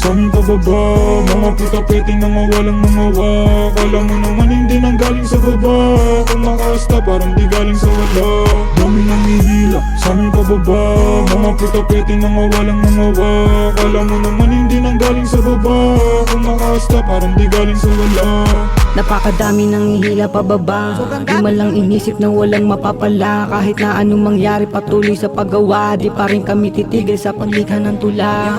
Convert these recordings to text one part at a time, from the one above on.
sa aming pababa. Mga puta pwede na walang mga wak. Alam mo naman hindi nang galing sa baba. Kung makasta parang di galing sa wala. Dami nang hihila sa aming pababa. Mga puta pwede na walang mga wak. Alam mo naman hindi nang galing sa baba. Kung makasta parang di galing sa wala. Napakadami nang hihila pababa. Di man lang inisip na walang mapapala. Kahit na anong mangyari patuloy sa paggawa. Di pa rin kami titigil sa paglikha ng tula.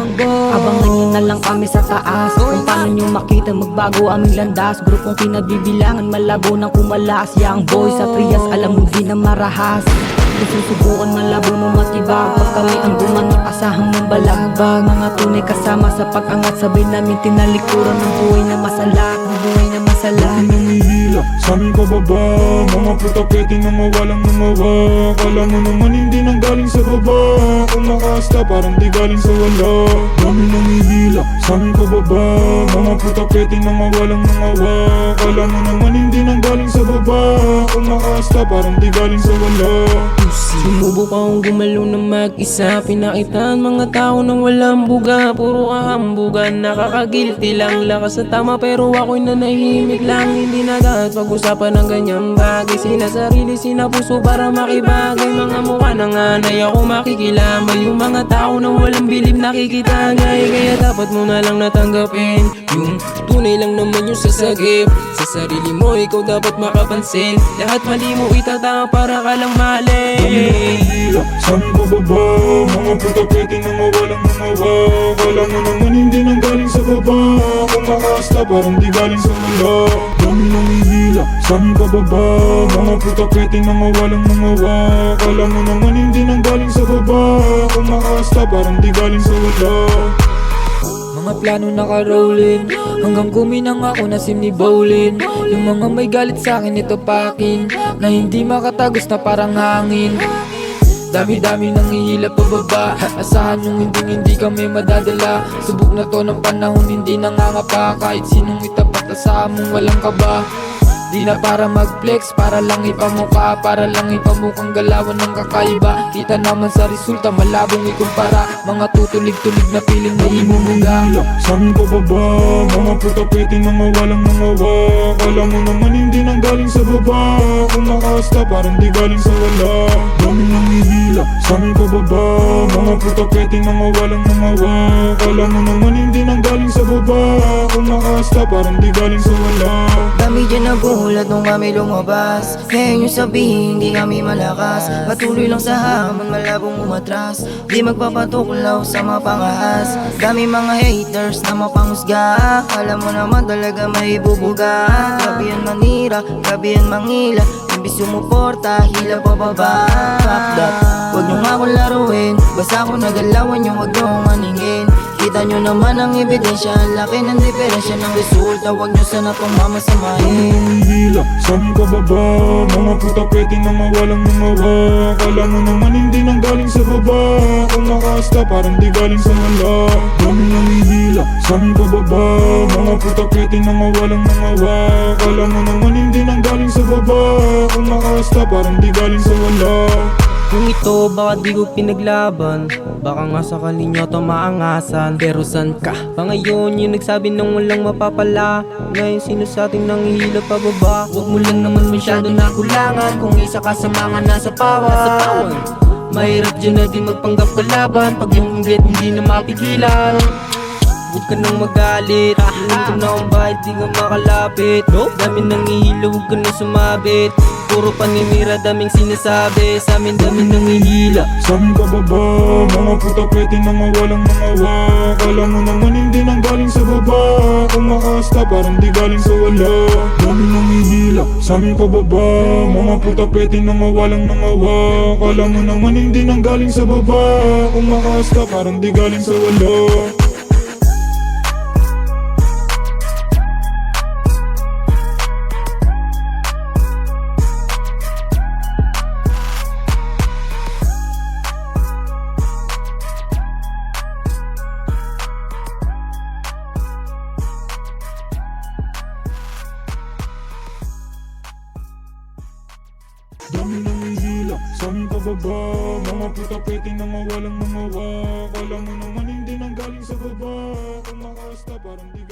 Abangan nyo na lang kami sa taas. Kung paano nyo makita magbago aming landas. Grupong pinagbibilangan malabo ng kumalas. Young boy sa Trias alam mo di na marahas. Susubukan malabo mo matibag. Pag kami ang gumanong asahang mong balagbag. Mga tunay kasama sa pag-angat. Sabay namin tinalikuran ng buhay na masalak. Ng buhay na masalak. Dami nang hihila sa aming pababa. Mga puta pwede na walang mga wak. Alam mo naman hindi nang galing sa baba. Kung makasta parang di galing sa wala. Dami nang hihila sa aming pababa. Mga puta pwede na walang mga wak. Alam mo naman hindi nang galing sa baba. Kung makasta parang di galing sa wala. Sumubok akong gumalaw na mag-isa. Pinakitaan mga tao na walang buga. Puro kahambugan, nakakagilty lang. Lakas sa tama pero ako'y nanahimik lang. Hindi na dapat pag-usapan ng ganyang bagay. Sinasarili, sinapuso para makibagay. Mga mukha ng anay ako makikilambay. Yung mga tao na walang bilib nakikitagay. Kaya dapat mo na lang natanggapin yung tunay lang naman yung sasagip. Sa sarili mo ikaw dapat makapansin. Lahat mali mo itatama para ka lang mali. Dami nang hihila sa aming pababa. Mga puta pwede na walang mga wak. Alam mo naman hindi nang galing sa baba. Kung makasta parang di galing sa wala. Dami nang hihila sa aming pababa. Mga puta pwede na walang mga wak. Alam mo naman hindi nang galing sa baba. Kung makasta parang di galing sa wala. Mga plano naka-rollin hanggang kuminang ako na sinibowlin. Yung mga may galit sa'kin ito pakin na hindi makatagos na parang hangin. Dami-dami nang hihila pababa. Asahan yung hindi kami madadala. Subok na to ng panahon hindi nangangapa. Kahit sinong itapat asahan mong walang kaba. Di na para mag-flex, para lang ipamukha. Para lang ipamukang galawan ng kakaiba. Kita naman sa resulta, malabong ikumpara. Mga tutulig-tulig na piling na imumuga. Sa aming pababa, mga puta pwede na walang mga wak. Alam mo naman hindi nang galing sa baba. Kung makasta parang di galing sa wala. Dami nang hihila sa aming pababa. Mga puta pwede na walang mga wak. Alam mo naman hindi nang galing sa baba. Kung makasta parang di galing sa wala. Dami dyan nagulat nung kami lumabas. Ngayon yung sabihin, hindi kami malakas. Patuloy lang sa hamon, malabong umatras. Di magpapatuklaw sa mga pangahas. Dami mga haters na mapanghusga. Alam mo naman talaga may bubuga. Grabe yan manira, grabe yan mangila. Imbis sumuporta, hila pababa. Fuck that, huwag nyo nga akong laruin. Basta ako nagalawan yung huwag nyo akong maningin. Kita nyo naman ang ebidensya. Ang laki ng diferensya ng resulta. Huwag nyo sana pang mamasamahin. Hila sa aming pababa. Mga puta pwede na walang mga wak. Alam mo naman hindi nang galing sa baba. Kung makasta parang di galing sa wala. Dami nang hihila sa aming pababa. Mga puta pwede na walang mga wak. Alam mo naman hindi nang galing sa baba. Kung makasta parang di galing sa wala. Kung ito baka di ko pinaglaban, baka nga sakali nyo to maangasan. Pero san ka? Pa ngayon yung nagsabi nang walang mapapala. Ngayon sino sa ating nangihila pababa? Huwag mo lang naman masyado nakulangan. Kung isa ka sa mga nasa pawan, mahirap dyan na di magpanggap kalaban. Pag yung inggit hindi na mapigilan. Huwag ka nang magalit. Hiling ko na kung bakit di ka makalapit. Dami nang ihilo, huwag ka nang sumabit. Puro paninira, daming sinasabi. Sa amin dami nang ihila. Sa aming pababa, mga puta pwede na walang mga wak. Alam mo naman hindi nang galing sa baba. Kung makasta parang di galing sa wala. Dami nang ihila sa aming pababa. Mga puta pwede na walang mga wak. Alam mo naman hindi nang galing sa baba. Kung makasta parang di galing sa wala. Dami nang hihila sa aming pababa. Mga puta pwede na walang mga wak. Alam mo naman hindi nang galing sa baba. Kung hasta parang di